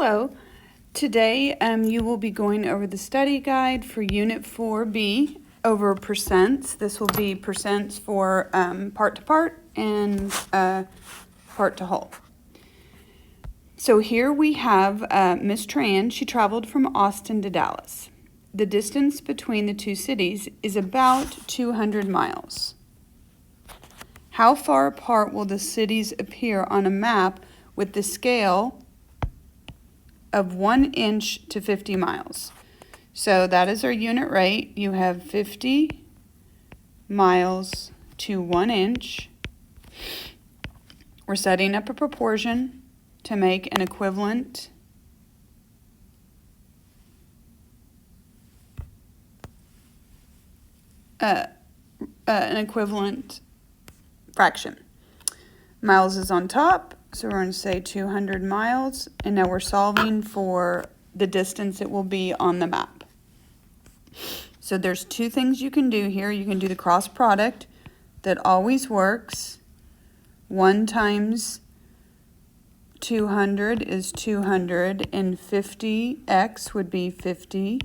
Hello. Today you will be going over the study guide for Unit 4B over percents. This will be percents for part to part and part to whole. So here we have Miss Tran. She traveled from Austin to Dallas. The distance between the two cities is about 200 miles. How far apart will the cities appear on a map with the scale of 1 inch to 50 miles? So that is our unit rate. You have 50 miles to 1 inch. We're setting up a proportion to make an equivalent fraction. Miles is on top, so we're going to say 200 miles, and now we're solving for the distance it will be on the map. So there's two things you can do here. You can do the cross product that always works. 1 times 200 is 200, and 50x would be 50x.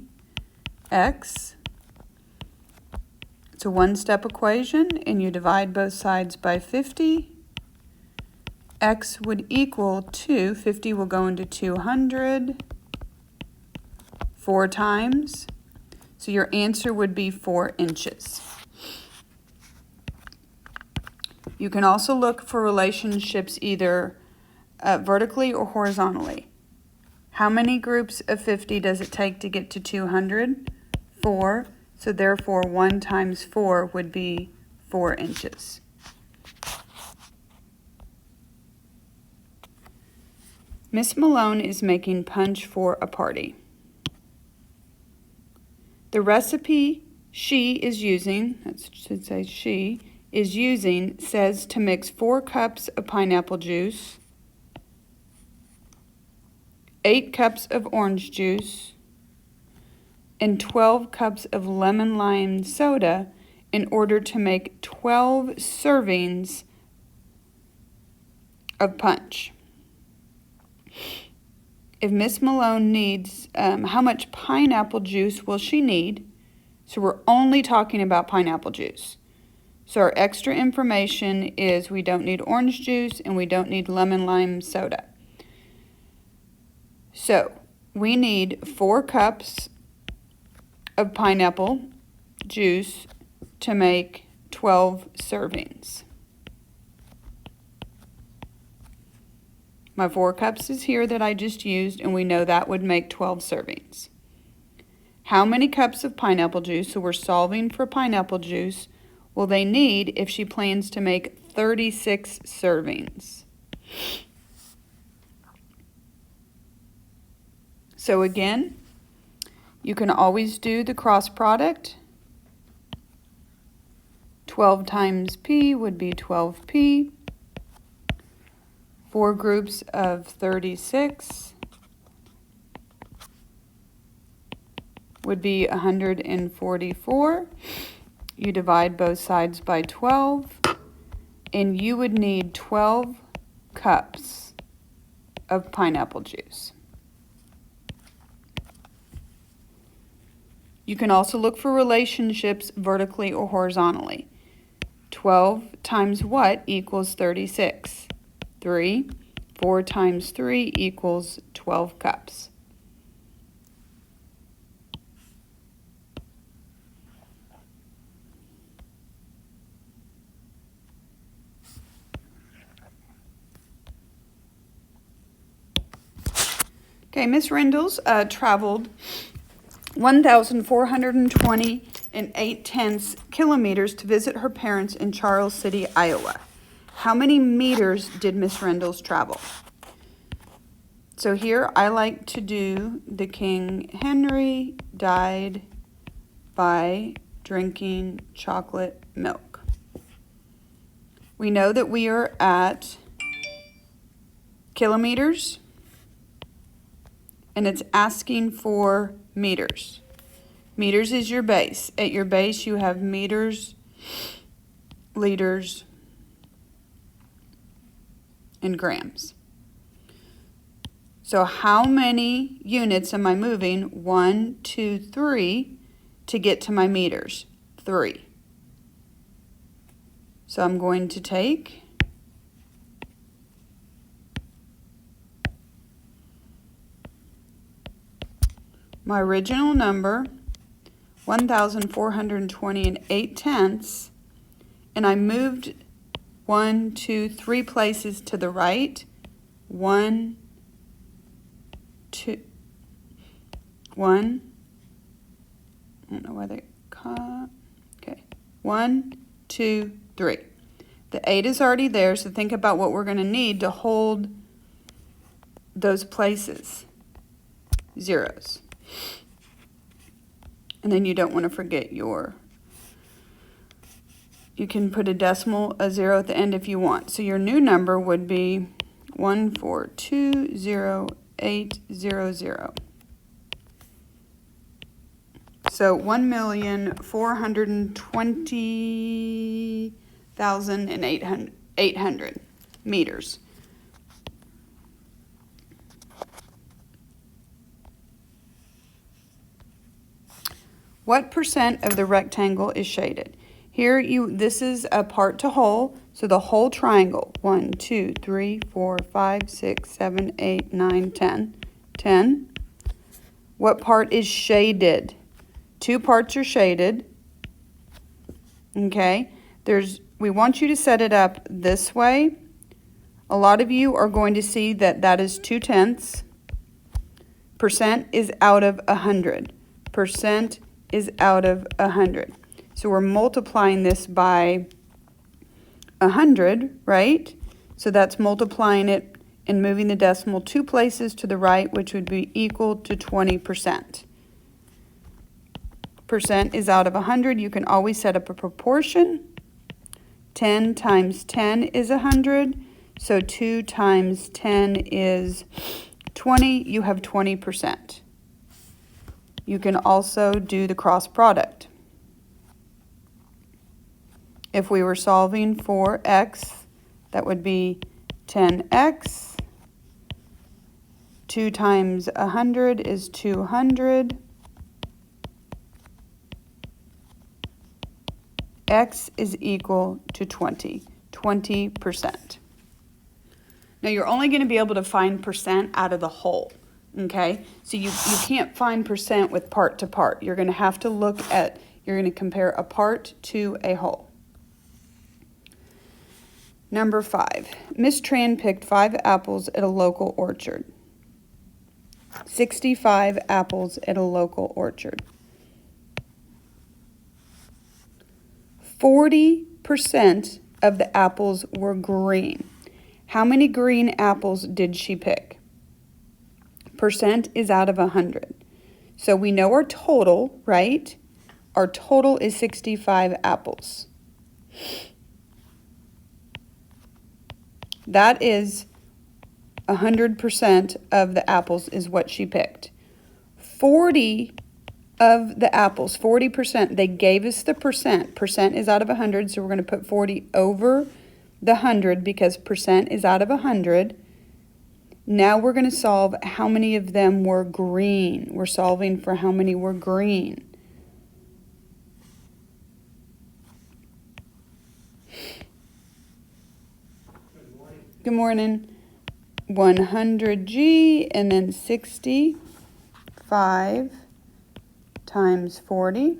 It's a one-step equation, and you divide both sides by 50. X would equal 2. 50 will go into 200 4 times. So your answer would be 4 inches. You can also look for relationships either vertically or horizontally. How many groups of 50 does it take to get to 200? 4. So therefore 1 times 4 would be 4 inches. Miss Malone is making punch for a party. The recipe she is using, that should say she, is using says to mix 4 cups of pineapple juice, 8 cups of orange juice, and 12 cups of lemon lime soda in order to make 12 servings of punch. If Miss Malone needs, how much pineapple juice will she need? So we're only talking about pineapple juice. So our extra information is we don't need orange juice and we don't need lemon lime soda. So we need 4 cups of pineapple juice to make 12 servings. My 4 cups is here that I just used, and we know that would make 12 servings. How many cups of pineapple juice, so we're solving for pineapple juice, will they need if she plans to make 36 servings? So again, you can always do the cross product. 12 times P would be 12P. 4 groups of 36 would be 144. You divide both sides by 12, and you would need 12 cups of pineapple juice. You can also look for relationships vertically or horizontally. 12 times what equals 36? 3. 4 times 3 equals 12 cups. Okay, Miss Rendles traveled 1,420 and 8/10 kilometers to visit her parents in Charles City, Iowa. How many meters did Miss Rendles travel? So here I like to do the King Henry died by drinking chocolate milk. We know that we are at kilometers, and it's asking for meters. Meters is your base. At your base you have meters, liters, and grams. So how many units am I moving? 1, 2, 3 to get to my meters? 3. So I'm going to take my original number, 1,420 and 8/10, and I moved 1, 2, 3 places to the right. 1, 2, 1. I don't know why they caught. Okay. 1, 2, 3. The 8 is already there, so think about what we're going to need to hold those places. Zeros. And then you don't want to forget you can put a decimal, a 0 at the end if you want. So your new number would be 1420800. So 1,420,800 meters. What percent of the rectangle is shaded? Here this is a part to whole, so the whole triangle. 1, 2, 3, 4, 5, 6, 7, 8, 9, 10. 10. What part is shaded? 2 parts are shaded. Okay, we want you to set it up this way. A lot of you are going to see that is 2/10. Percent is out of 100. Percent is out of 100. So we're multiplying this by 100, right? So that's multiplying it and moving the decimal 2 places to the right, which would be equal to 20%. Percent is out of 100. You can always set up a proportion. 10 times 10 is 100. So 2 times 10 is 20. You have 20%. You can also do the cross product. If we were solving for x, that would be 10x. 2 times 100 is 200. X is equal to 20, 20%. Now you're only going to be able to find percent out of the whole, okay? So you can't find percent with part to part. You're going to have to you're going to compare a part to a whole. Number 5, Miss Tran picked 5 apples at a local orchard. 65 apples at a local orchard. 40% of the apples were green. How many green apples did she pick? Percent is out of 100. So we know our total, right? Our total is 65 apples. That is 100% of the apples is what she picked. 40 of the apples, 40%, they gave us the percent. Percent is out of 100, so we're going to put 40 over the 100 because percent is out of 100. Now we're going to solve how many of them were green. We're solving for how many were green. Good morning. 100G and then 65 times 40.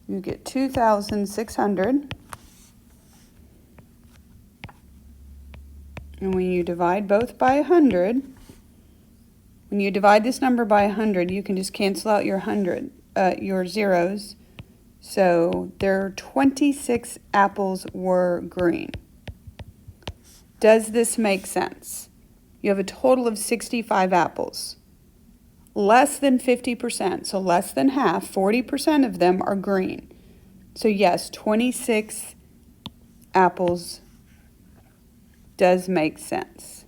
You get 2,600. And when you divide both by 100, when you divide this number by 100, you can just cancel out your zeros. So there are 26 apples were green. Does this make sense? You have a total of 65 apples. Less than 50%, so less than half, 40% of them are green. So yes, 26 apples does make sense.